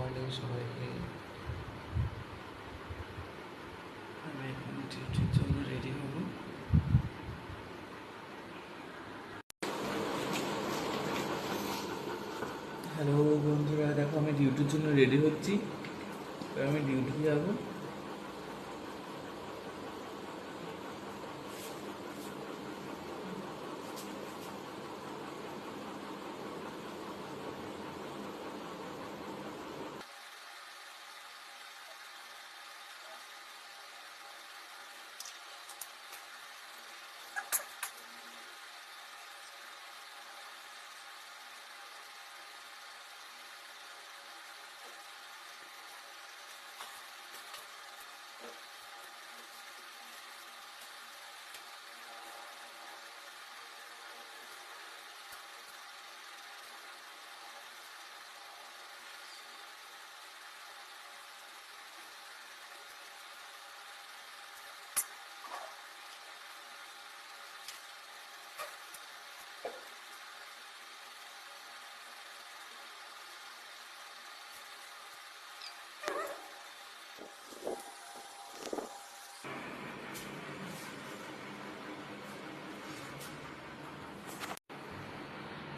Morning সবাইকে। আমি এখন ডিউটির জন্য রেডি হব। হ্যালো বন্ধুরা, দেখো আমি ডিউটির জন্য রেডি হচ্ছি। আমি ডিউটি যাবো।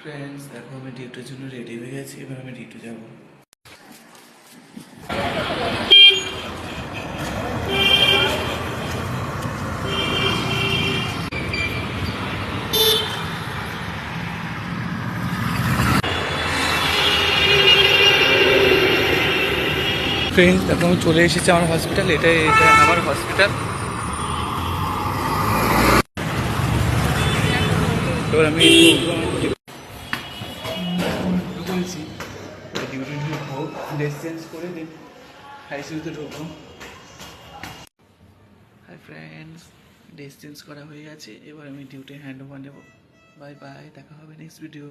ফ্রেন্ডস, দেখো আমি ডিউটির জন্য রেডি হয়ে গেছি। এবার আমি ডিউটি যাব। ফ্রেন্ডস, দেখো আমি চলে এসেছি আমার হসপিটাল। এটা আমার হসপিটাল। এবার আমি বলছি ডিউটি ঢুকবো, ড্রেস চেঞ্জ করে দিন, আইসিইউতে ঢুকবো। হাই ফ্রেন্ডস, ড্রেস চেঞ্জ করা হয়ে গেছে। এবার আমি ডিউটি হ্যান্ড ওভার নেবো। বাই বাই, দেখা হবে নেক্সট ভিডিও।